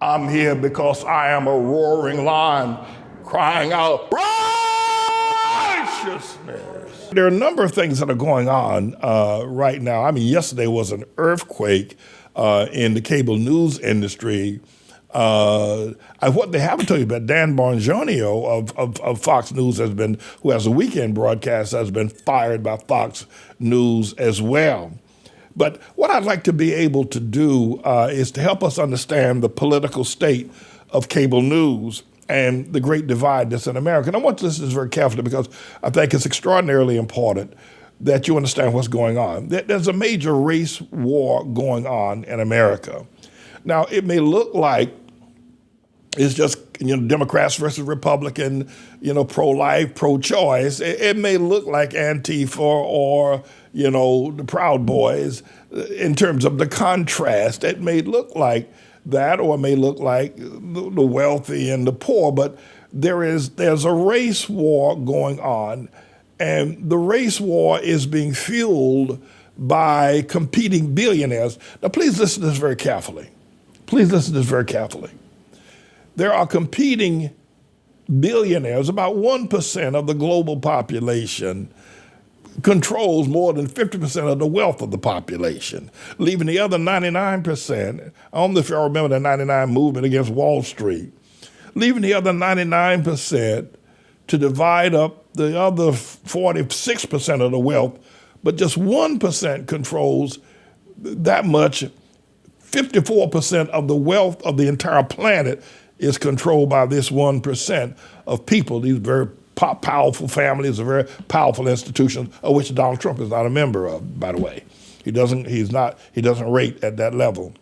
I'm here because I am a roaring lion crying out righteousness. There are a number of things that are going on right now. I mean, yesterday was an earthquake in the cable news industry. What they haven't told you about, Dan Bongionio of Fox News who has a weekend broadcast, has been fired by Fox News as well. But what I'd like to be able to do is to help us understand the political state of cable news and the great divide that's in America. And I want to listen to this very carefully because I think it's extraordinarily important that you understand what's going on. There's a major race war going on in America. Now, it may look like it's just Democrats versus Republican, pro-life, pro-choice. It may look like Antifa or the Proud Boys in terms of the contrast. It may look like that, or it may look like the wealthy and the poor. But there's a race war going on, and the race war is being fueled by competing billionaires. Now, please listen to this very carefully. Please listen to this very carefully. There are competing billionaires. About 1% of the global population controls more than 50% of the wealth of the population, leaving the other 99%, I don't know if y'all remember the 99 movement against Wall Street, leaving the other 99% to divide up the other 46% of the wealth, but just 1% controls that much. 54% of the wealth of the entire planet is controlled by this 1% of people. These very powerful families, are very powerful institutions, of which Donald Trump is not a member of, by the way. He doesn't rate at that level.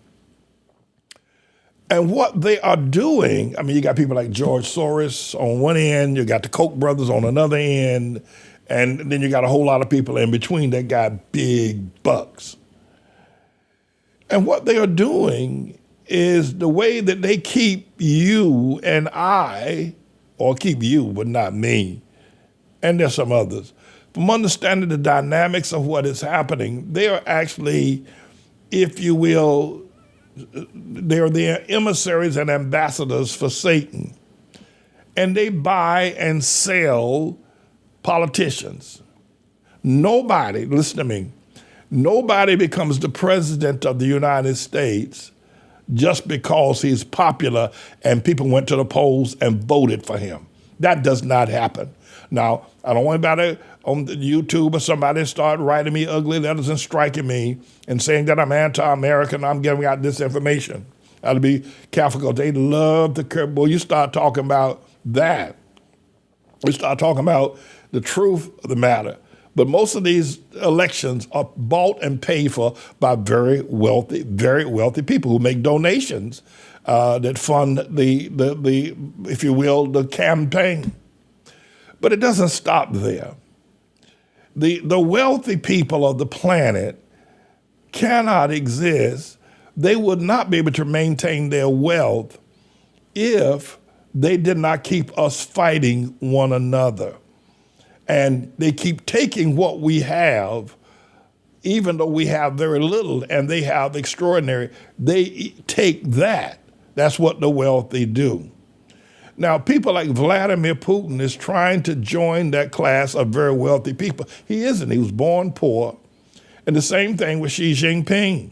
And what they are doing, I mean, you got people like George Soros on one end, you got the Koch brothers on another end, and then you got a whole lot of people in between that got big bucks. And what they are doing is the way that they keep you and I, or keep you, but not me, and there's some others, from understanding the dynamics of what is happening. They are actually, if you will, they're the emissaries and ambassadors for Satan. And they buy and sell politicians. Nobody, listen to me, nobody becomes the president of the United States just because he's popular and people went to the polls and voted for him. That does not happen. Now, I don't want anybody on YouTube or somebody start writing me ugly letters and striking me and saying that I'm anti-American, I'm giving out this information. I have to be careful because they love the curve. Well, you start talking about that. We start talking about the truth of the matter. But most of these elections are bought and paid for by very wealthy people who make donations that fund the if you will, the campaign. But it doesn't stop there. The wealthy people of the planet cannot exist. They would not be able to maintain their wealth if they did not keep us fighting one another. And they keep taking what we have, even though we have very little and they have extraordinary. They take that. That's what the wealthy do. Now, people like Vladimir Putin is trying to join that class of very wealthy people. He isn't. He was born poor. And the same thing with Xi Jinping.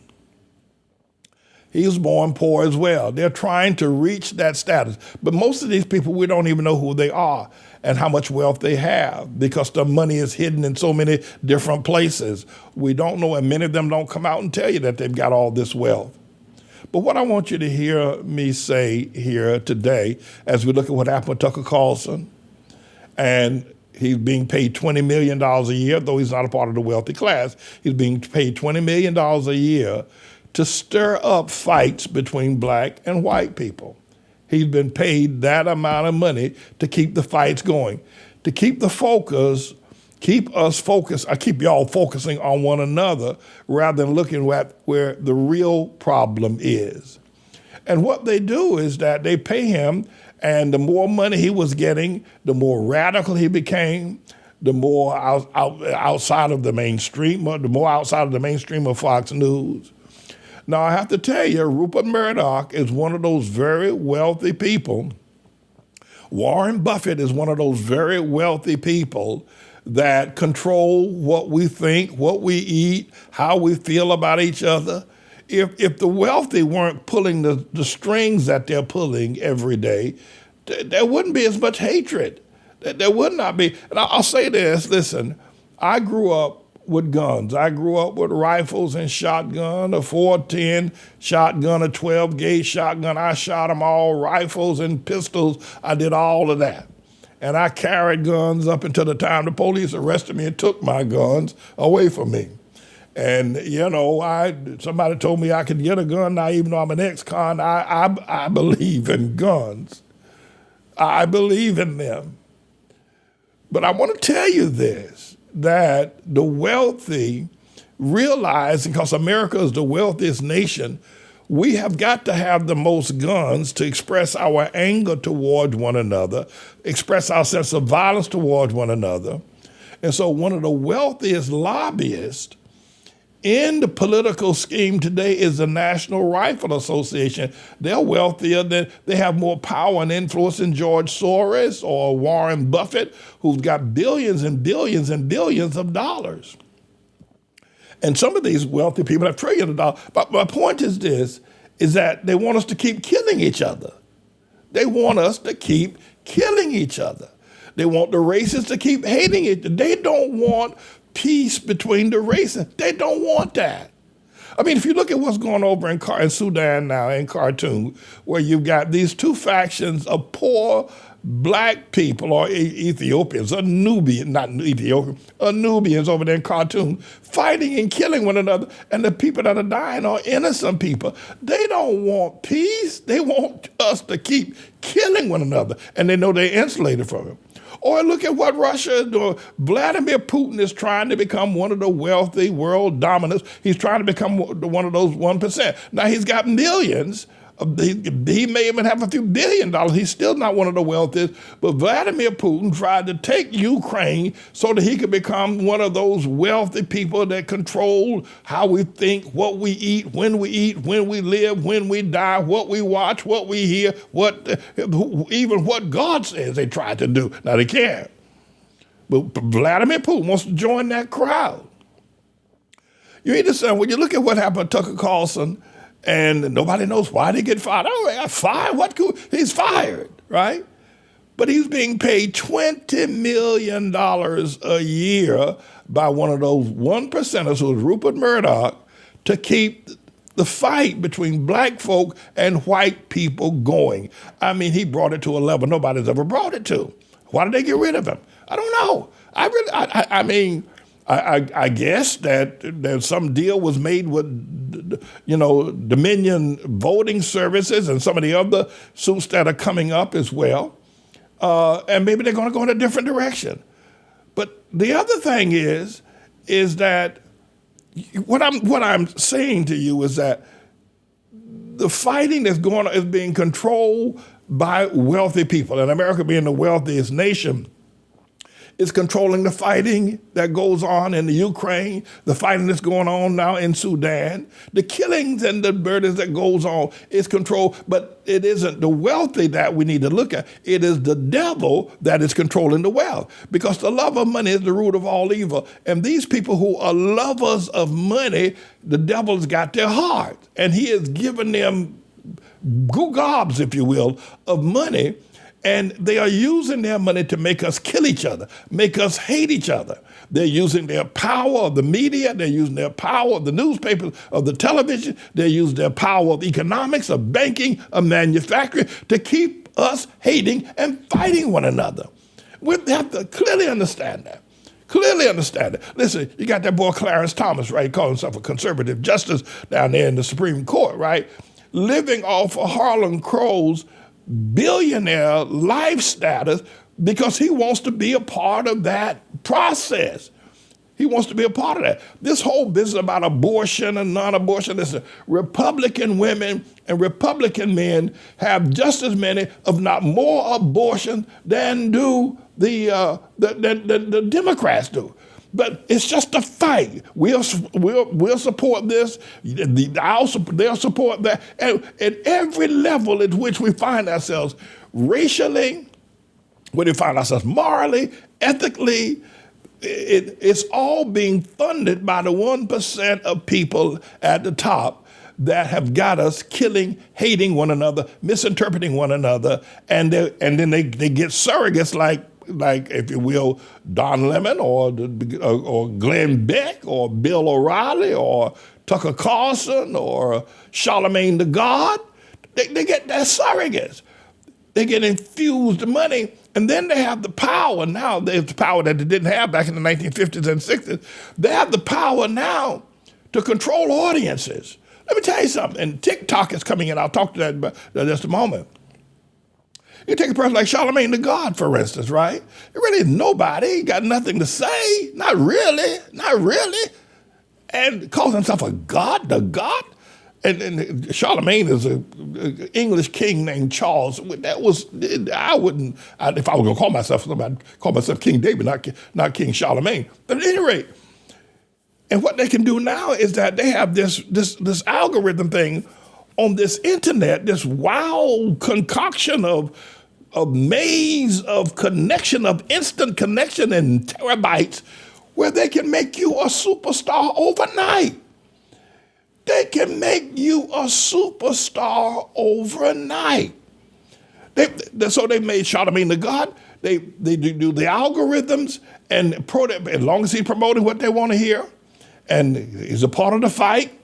He was born poor as well. They're trying to reach that status. But most of these people, we don't even know who they are and how much wealth they have because the money is hidden in so many different places. We don't know, and many of them don't come out and tell you that they've got all this wealth. But what I want you to hear me say here today, as we look at what happened with Tucker Carlson, and he's being paid $20 million a year, though he's not a part of the wealthy class, he's being paid $20 million a year to stir up fights between black and white people. He's been paid that amount of money to keep the fights going, to keep the focus, keep us focused, I keep y'all focusing on one another rather than looking at where the real problem is. And what they do is that they pay him, and the more money he was getting, the more radical he became, the more outside of the mainstream, the more outside of the mainstream of Fox News. Now, I have to tell you, Rupert Murdoch is one of those very wealthy people. Warren Buffett is one of those very wealthy people that control what we think, what we eat, how we feel about each other. If the wealthy weren't pulling the strings that they're pulling every day, there wouldn't be as much hatred. There would not be. And I'll say this, listen, I grew up with guns. I grew up with rifles and shotgun, a 410 shotgun, a 12-gauge shotgun. I shot them all, rifles and pistols. I did all of that. And I carried guns up until the time the police arrested me and took my guns away from me. And, you know, somebody told me I could get a gun now, even though I'm an ex-con. I believe in guns. I believe in them. But I want to tell you this, that the wealthy realize, because America is the wealthiest nation, we have got to have the most guns to express our anger towards one another, express our sense of violence towards one another. And so one of the wealthiest lobbyists in the political scheme today is the National Rifle Association. They're wealthier they have more power and influence than George Soros or Warren Buffett, who's got billions and billions and billions of dollars. And some of these wealthy people have trillions of dollars. But my point is this, is that they want us to keep killing each other. They want us to keep killing each other. They want the races to keep hating each other. They don't want peace between the races. They don't want that. I mean, if you look at what's going over in Sudan now, in Khartoum, where you've got these two factions of poor black people, or Ethiopians, or Nubians, not Ethiopian, or Nubians over there in Khartoum, fighting and killing one another, and the people that are dying are innocent people. They don't want peace. They want us to keep killing one another, and they know they're insulated from it. Or look at what Russia is doing. Vladimir Putin is trying to become one of the wealthy world dominants. He's trying to become one of those 1%. Now, he's got millions. He may even have a few $1 billion. He's still not one of the wealthiest. But Vladimir Putin tried to take Ukraine so that he could become one of those wealthy people that control how we think, what we eat, when we live, when we die, what we watch, what we hear, even what God says they tried to do. Now, they can't. But Vladimir Putin wants to join that crowd. You understand, when you look at what happened to Tucker Carlson, and nobody knows why they get fired. Oh, they got fired? What? He's fired, right? But he's being paid $20 million a year by one of those 1%ers, who is Rupert Murdoch, to keep the fight between black folk and white people going. I mean, he brought it to a level nobody's ever brought it to. Why did they get rid of him? I don't know. I guess that some deal was made with, Dominion Voting Services and some of the other suits that are coming up as well. And maybe they're going to go in a different direction. But the other thing is that what I'm saying to you is that the fighting that's going on is being controlled by wealthy people. And America, being the wealthiest nation, is controlling the fighting that goes on in the Ukraine, the fighting that's going on now in Sudan. The killings and the murders that goes on is controlled, but it isn't the wealthy that we need to look at. It is the devil that is controlling the wealth, because the love of money is the root of all evil. And these people who are lovers of money, the devil's got their heart, and he has given them gobs, if you will, of money. And they are using their money to make us kill each other, make us hate each other. They're using their power of the media. They're using their power of the newspapers, of the television. They use their power of economics, of banking, of manufacturing to keep us hating and fighting one another. We have to clearly understand that. Clearly understand it. Listen, you got that boy Clarence Thomas, right? He called himself a conservative justice down there in the Supreme Court, right? Living off of Harlan Crow's billionaire life status because he wants to be a part of that process. He wants to be a part of that. This whole business about abortion and non-abortion, listen, Republican women and Republican men have just as many, if not more, abortion than do the Democrats do. But it's just a fight. We'll support this. They'll support that. And at every level at which we find ourselves, racially, where we find ourselves morally, ethically, it's all being funded by the 1% of people at the top that have got us killing, hating one another, misinterpreting one another, and then they get surrogates like, if you will, Don Lemon or Glenn Beck or Bill O'Reilly or Tucker Carlson or Charlemagne the God. They get their surrogates. They get infused money, and then they have the power now. They have the power that they didn't have back in the 1950s and 60s. They have the power now to control audiences. Let me tell you something, and TikTok is coming in. I'll talk to that in just a moment. You take a person like Charlemagne the God, for instance, right? He really is nobody. He got nothing to say. Not really. And calls himself a god, the God. And Charlemagne is an English king named Charles. If I was going to call myself somebody, I'd call myself King David, not King Charlemagne. But at any rate, and what they can do now is that they have this algorithm thing on this internet, this wild concoction of maze of connection, of instant connection and terabytes, where they can make you a superstar overnight. They can make you a superstar overnight. So they made Charlemagne the God. They do the algorithms, and as long as he's promoting what they want to hear, and he's a part of the fight.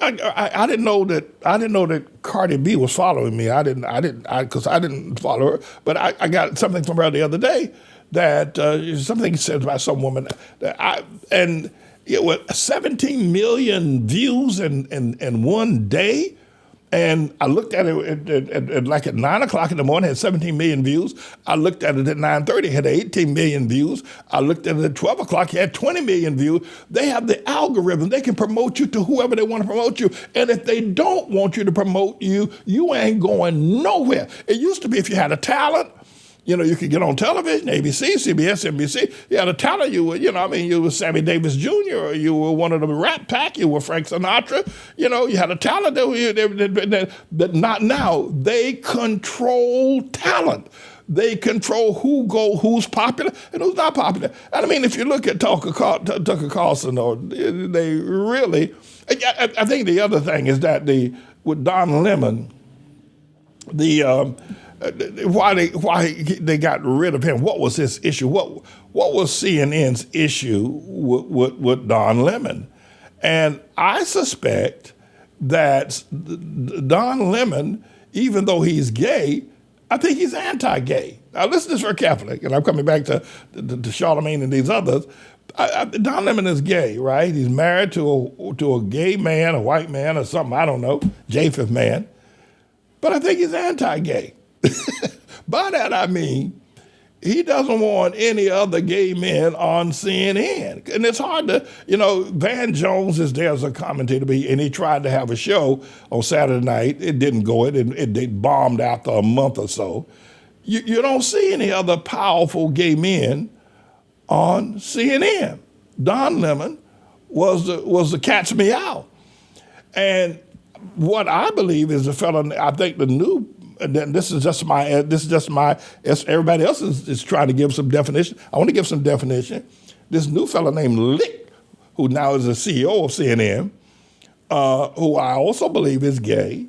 I didn't know that Cardi B was following me. Because I didn't follow her. But I got something from her the other day that something said about some woman and it was 17 million views in one day. And I looked at it at 9 o'clock in the morning, had 17 million views. I looked at it at 9:30, had 18 million views. I looked at it at 12 o'clock, had 20 million views. They have the algorithm. They can promote you to whoever they want to promote you. And if they don't want you to promote you, you ain't going nowhere. It used to be if you had a talent, you could get on television, ABC, CBS, NBC. You had a talent, you were Sammy Davis Jr., or you were one of the Rat Pack, you were Frank Sinatra. You had a talent that not now. They control talent. They control who's popular and who's not popular. And I mean, if you look at Tucker Carlson, or they really, I think the other thing is that with Don Lemon, why they got rid of him? What was his issue? What was CNN's issue with Don Lemon? And I suspect that Don Lemon, even though he's gay, I think he's anti-gay. Now listen to this very carefully, and I'm coming back to Charlemagne and these others. Don Lemon is gay, right? He's married to a gay man, a white man, or something, I don't know, Japheth man. But I think he's anti-gay. By that I mean, he doesn't want any other gay men on CNN. And it's hard to, Van Jones is there as a commentator, and he tried to have a show on Saturday night. It didn't go. It bombed after a month or so. You don't see any other powerful gay men on CNN. Don Lemon was the cat's meow. And what I believe is the fellow, I think the new, and this is just my, everybody else is trying to give some definition. I want to give some definition. This new fellow named Lick, who now is the CEO of CNN, who I also believe is gay.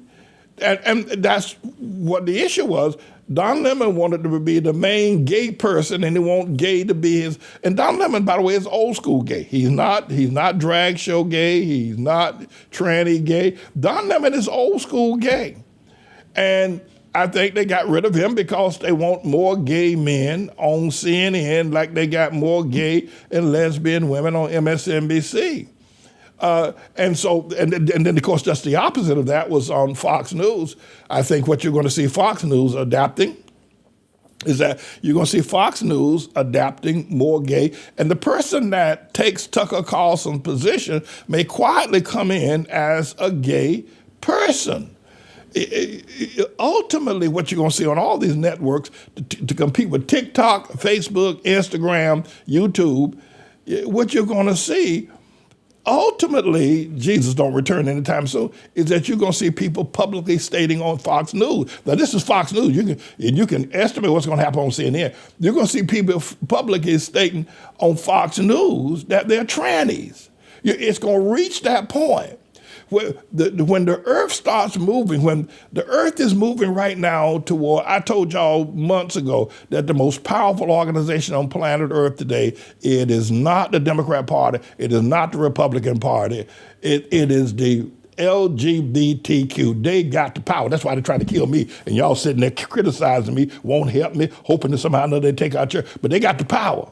And that's what the issue was. Don Lemon wanted to be the main gay person, and he wanted gay to be his. And Don Lemon, by the way, is old school gay. He's not drag show gay. He's not tranny gay. Don Lemon is old school gay. And I think they got rid of him because they want more gay men on CNN, like they got more gay and lesbian women on MSNBC. And then, of course, just the opposite of that was on Fox News. I think what you're going to see Fox News adapting is that you're going to see Fox News adapting more gay. And the person that takes Tucker Carlson's position may quietly come in as a gay person. Ultimately, what you're going to see on all these networks to compete with TikTok, Facebook, Instagram, YouTube, what you're going to see, ultimately, Jesus don't return anytime soon, is that you're going to see people publicly stating on Fox News. Now, this is Fox News. You can estimate what's going to happen on CNN. You're going to see people publicly stating on Fox News that they're trannies. It's going to reach that point. When the earth starts moving, when the earth is moving right now toward, I told y'all months ago that the most powerful organization on planet Earth today, it is not the Democrat Party, it is not the Republican Party, it is the LGBTQ. They got the power. That's why they're trying to kill me. And y'all sitting there criticizing me, won't help me, hoping that somehow or another they take our church. But they got the power.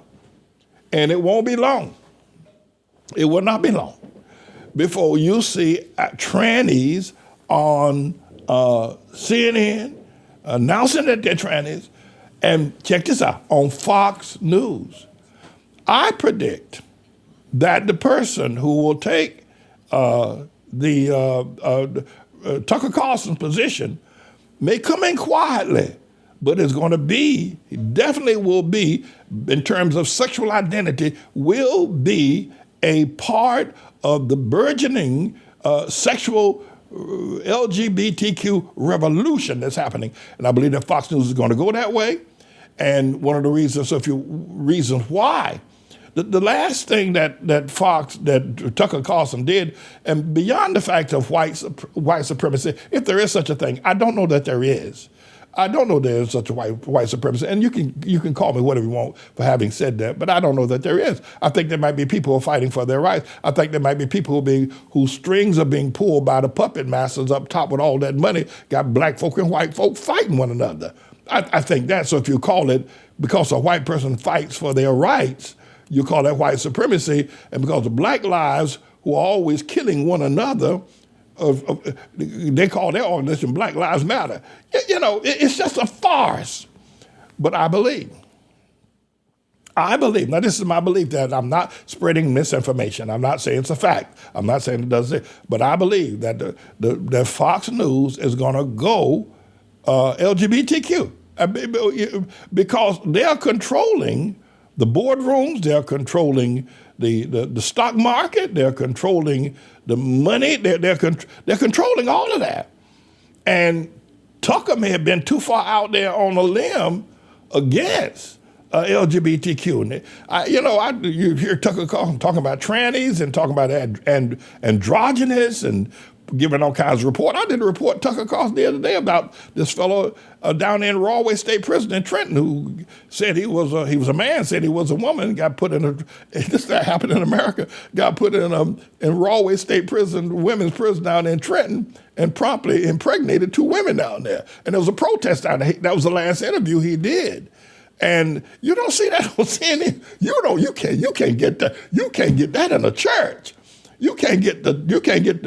And it won't be long. It will not be long before you see trannies on CNN announcing that they're trannies. And check this out, on Fox News. I predict that the person who will take Tucker Carlson's position may come in quietly, but it's going to be, definitely will be, in terms of sexual identity, will be a part of the burgeoning sexual LGBTQ revolution that's happening. And I believe that Fox News is going to go that way. And one of the reasons, reasons why, the last thing that Tucker Carlson did, and beyond the fact of white supremacy, if there is such a thing, I don't know that there is. I don't know there is such a white supremacy, and you can call me whatever you want for having said that, but I don't know that there is. I think there might be people who are fighting for their rights. I think there might be people whose strings are being pulled by the puppet masters up top with all that money, got black folk and white folk fighting one another. I think that, so if you call it, because a white person fights for their rights, you call that white supremacy, and because the black lives who are always killing one another, they call their organization Black Lives Matter. It's just a farce. But I believe, now this is my belief, that I'm not spreading misinformation. I'm not saying it's a fact. I'm not saying it doesn't, but I believe that that Fox News is going to go LGBTQ because they are controlling the boardrooms, they're controlling the stock market, they're controlling the money, they're controlling all of that. And Tucker may have been too far out there on a limb against LGBTQ. And you hear Tucker Carlson talking about trannies and talking about androgynous and giving all kinds of report. I did a report, Tucker Carlson, the other day about this fellow down in Rahway State Prison in Trenton who said he was a man, said he was a woman, got put in that happened in America, got put in Rahway State Prison, women's prison down in Trenton, and promptly impregnated 2 women down there. And there was a protest down there. That was the last interview he did. And you don't see that on CNN. You can't get that. You can't get that in a church. You can't get the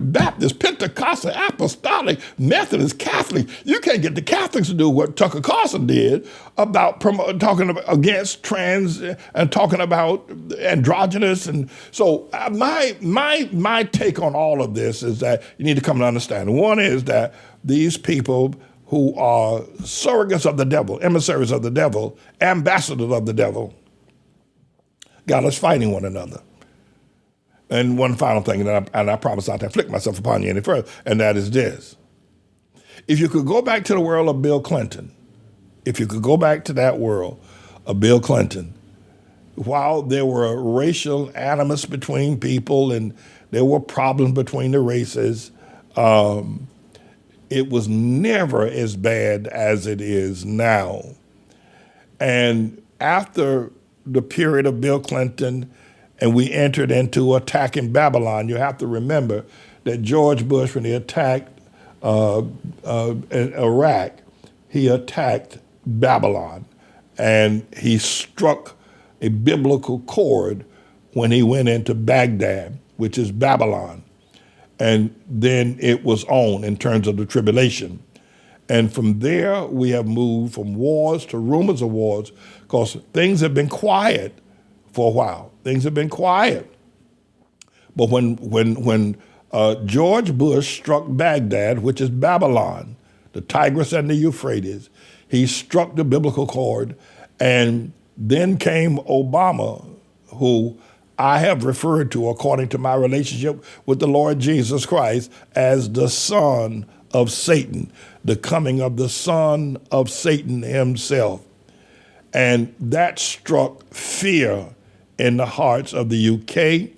Baptist, Pentecostal, Apostolic, Methodist, Catholic. You can't get the Catholics to do what Tucker Carlson did about talking against trans and talking about androgynous. And so my take on all of this is that you need to come to understand. One is that these people who are surrogates of the devil, emissaries of the devil, ambassadors of the devil, got us fighting one another. And one final thing, and I promise not to inflict myself upon you any further, and that is this. If you could go back to the world of Bill Clinton, if you could go back to that world of Bill Clinton, while there were racial animus between people and there were problems between the races, it was never as bad as it is now. And after the period of Bill Clinton, and we entered into attacking Babylon, you have to remember that George Bush, when he attacked Iraq, he attacked Babylon. And he struck a biblical chord when he went into Baghdad, which is Babylon. And then it was on in terms of the tribulation. And from there, we have moved from wars to rumors of wars, because things have been quiet for a while. Things have been quiet. But when George Bush struck Baghdad, which is Babylon, the Tigris and the Euphrates. He struck the biblical chord, and then came Obama, who I have referred to, according to my relationship with the Lord Jesus Christ, as the son of Satan, the coming of the son of Satan himself. And that struck fear in the hearts of the UK.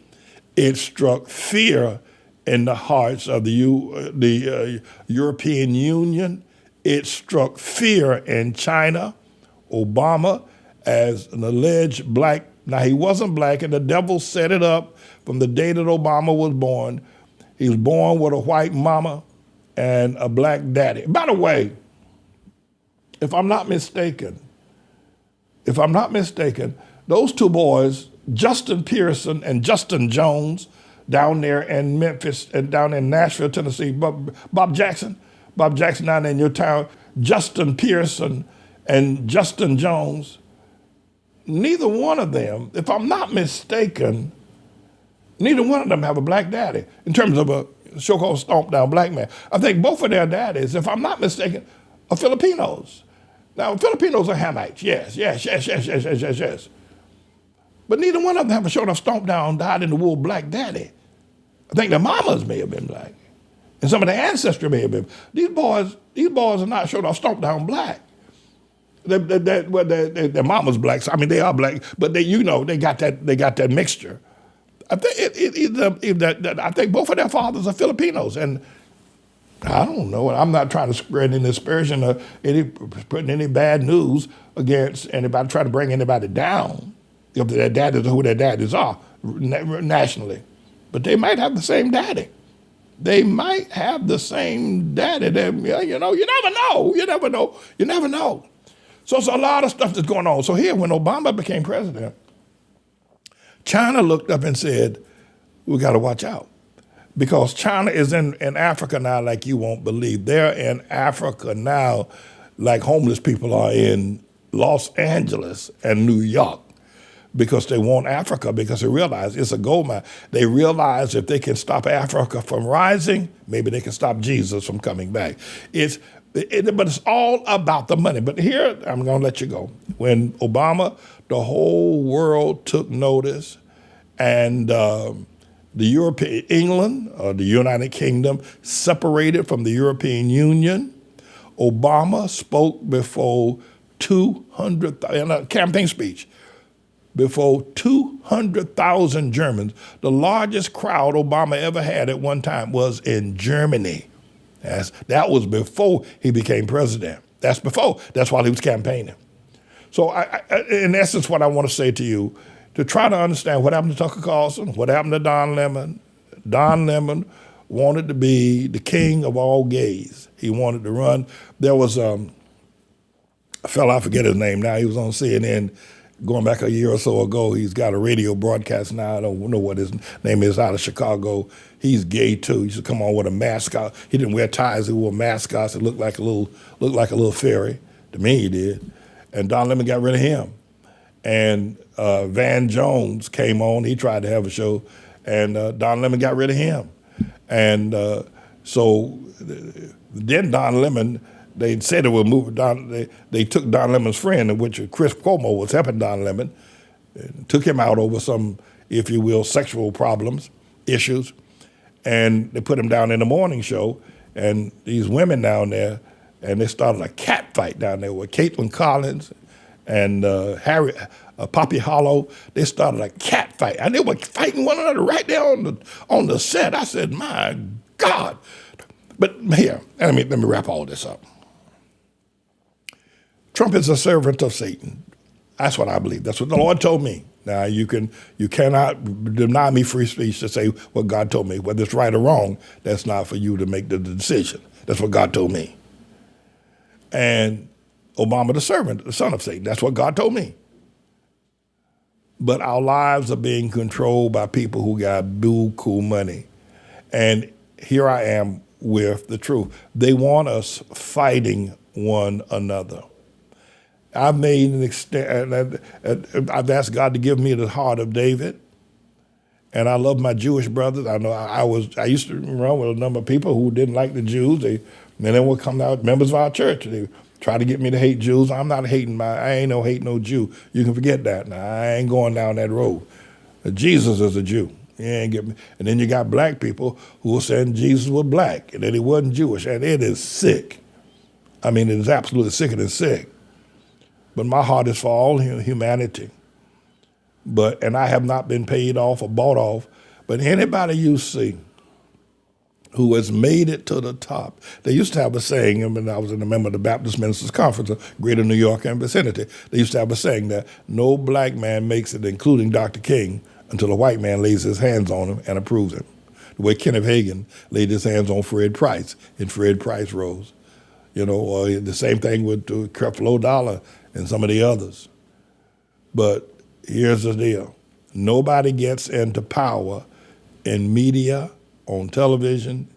It struck fear in the hearts of the European Union. It struck fear in China. Obama, as an alleged black, now he wasn't black, and the devil set it up from the day that Obama was born. He was born with a white mama and a black daddy. By the way, if I'm not mistaken, those two boys, Justin Pearson and Justin Jones, down there in Memphis and down in Nashville, Tennessee, Bob Jackson down in your town, Justin Pearson and Justin Jones, neither one of them, if I'm not mistaken, neither one of them have a black daddy in terms of a so-called stomped down black man. I think both of their daddies, if I'm not mistaken, are Filipinos. Now, Filipinos are Hamites, yes. But neither one of them have a sort of stomped down, dyed in the wool black daddy. I think their mamas may have been black. And some of their ancestry may have been. These boys are not sort of stomped down black. Their mama's black, so I mean they are black, but they got that mixture. I think both of their fathers are Filipinos, and I don't know. I'm not trying to spread any aspersion or putting any bad news against anybody, trying to bring anybody down if their daddies are who their daddies are nationally. But they might have the same daddy. They might have the same daddy. You never know. So it's a lot of stuff that's going on. So here, when Obama became president, China looked up and said, we got to watch out. Because China is in Africa now like you won't believe. They're in Africa now like homeless people are in Los Angeles and New York, because they want Africa, because they realize it's a gold mine. They realize if they can stop Africa from rising, maybe they can stop Jesus from coming back. But it's all about the money. But here, I'm going to let you go. When Obama, the whole world took notice, and England, or the United Kingdom, separated from the European Union, Obama spoke before 200,000, in a campaign speech, before 200,000 Germans. The largest crowd Obama ever had at one time was in Germany. That was before he became president. That's while he was campaigning. So in essence, what I want to say to you, to try to understand what happened to Tucker Carlson, what happened to Don Lemon. Don Lemon wanted to be the king of all gays. He wanted to run. There was a fellow, I forget his name now, he was on CNN going back a year or so ago. He's got a radio broadcast now. I don't know what his name is, out of Chicago. He's gay too. He used to come on with a mascot. He didn't wear ties. He wore mascots. It looked like a little fairy. To me, he did. And Don Lemon got rid of him. And Van Jones came on. He tried to have a show, and Don Lemon got rid of him. And so then Don Lemon, they said it would move Don. They took Don Lemon's friend, which Chris Cuomo was helping Don Lemon, and took him out over some, if you will, sexual issues, and they put him down in the morning show. And these women down there, and they started a cat fight down there with Caitlin Collins and Poppy Hollow. They started a cat fight, and they were fighting one another right there on the set. I said, my God. But here, let me wrap all this up. Trump is a servant of Satan. That's what I believe. That's what the Lord told me. Now, you cannot deny me free speech to say what God told me. Whether it's right or wrong, that's not for you to make the decision. That's what God told me. And Obama, the servant, the son of Satan. That's what God told me. But our lives are being controlled by people who got buku money. And here I am with the truth. They want us fighting one another. I've made an extent. I've asked God to give me the heart of David, and I love my Jewish brothers. I know I used to run with a number of people who didn't like the Jews. And then will come out members of our church. They try to get me to hate Jews. I'm not hating I ain't no hate no Jew. You can forget that. Now, I ain't going down that road. Jesus is a Jew. You ain't get me. And then you got black people who are saying Jesus was black and that he wasn't Jewish. And it is sick. I mean, it is absolutely sick and sick. But my heart is for all humanity. And I have not been paid off or bought off. But anybody you see who has made it to the top. They used to have a saying, and when I was a member of the Baptist Ministers Conference of Greater New York and vicinity, they used to have a saying that no black man makes it, including Dr. King, until a white man lays his hands on him and approves him. The way Kenneth Hagin laid his hands on Fred Price, and Fred Price rose. Or the same thing with Creflo Dollar and some of the others. But here's the deal. Nobody gets into power in media, on television,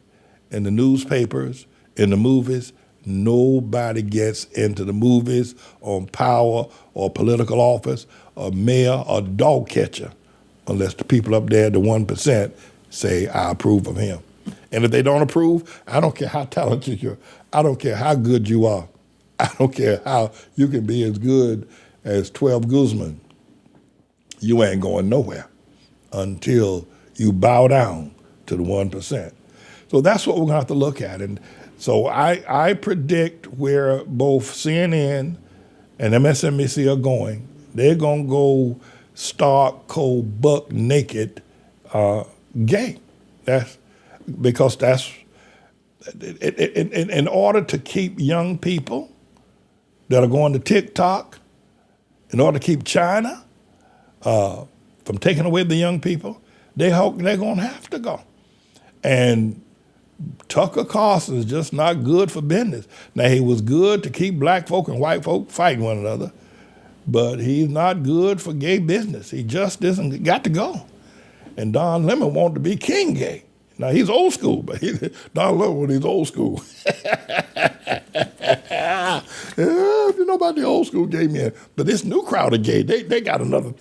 in the newspapers, in the movies. Nobody gets into the movies on power or political office or mayor or dog catcher unless the people up there, the 1%, say, I approve of him. And if they don't approve, I don't care how talented you are. I don't care how good you are. I don't care how you can be as good as 12 Guzman. You ain't going nowhere until you bow down to the 1%. So that's what we're going to have to look at. And so I predict where both CNN and MSNBC are going. They're going to go stark, cold, buck naked gay. Because in order to keep young people that are going to TikTok, in order to keep China from taking away the young people, they're going to have to go. And Tucker Carlson is just not good for business. Now, he was good to keep black folk and white folk fighting one another, but he's not good for gay business. He just isn't got to go. And Don Lemon wanted to be king gay. Now, he's old school, but Don Lemon, he's old school. You know about the old school gay men, but this new crowd of gay, they got another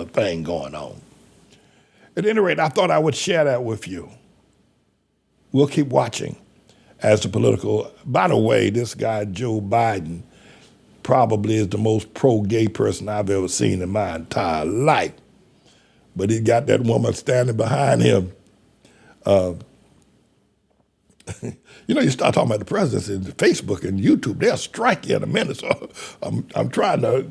thing going on. At any rate, I thought I would share that with you. We'll keep watching as the political. By the way, this guy, Joe Biden, probably is the most pro-gay person I've ever seen in my entire life. But he got that woman standing behind him. You start talking about the presidents in Facebook and YouTube, they'll strike you in a minute. So I'm trying to,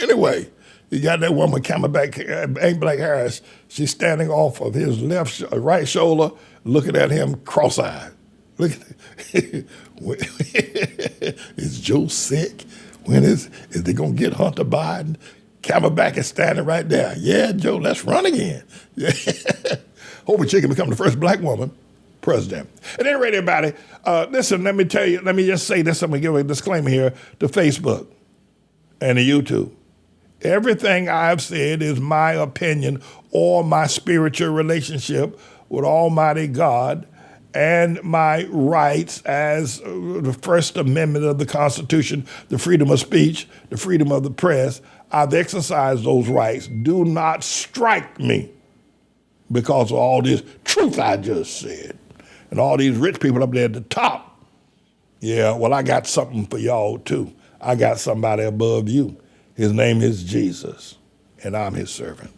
anyway. You got that woman coming back, Aunt Black Harris. She's standing off of his right shoulder, looking at him cross-eyed. Look at is Joe sick? When is they gonna get Hunter Biden? Camelback is standing right there. Yeah, Joe, let's run again. Yeah. Hopefully she can become the first black woman president. At any rate, everybody, listen, let me just say this. I'm gonna give a disclaimer here to Facebook and to YouTube. Everything I've said is my opinion or my spiritual relationship with Almighty God and my rights as the First Amendment of the Constitution, the freedom of speech, the freedom of the press. I've exercised those rights. Do not strike me because of all this truth I just said and all these rich people up there at the top. Yeah, well, I got something for y'all too. I got somebody above you. His name is Jesus, and I'm his servant.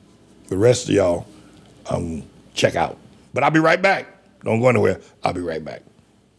The rest of y'all, check out. But I'll be right back. Don't go anywhere. I'll be right back.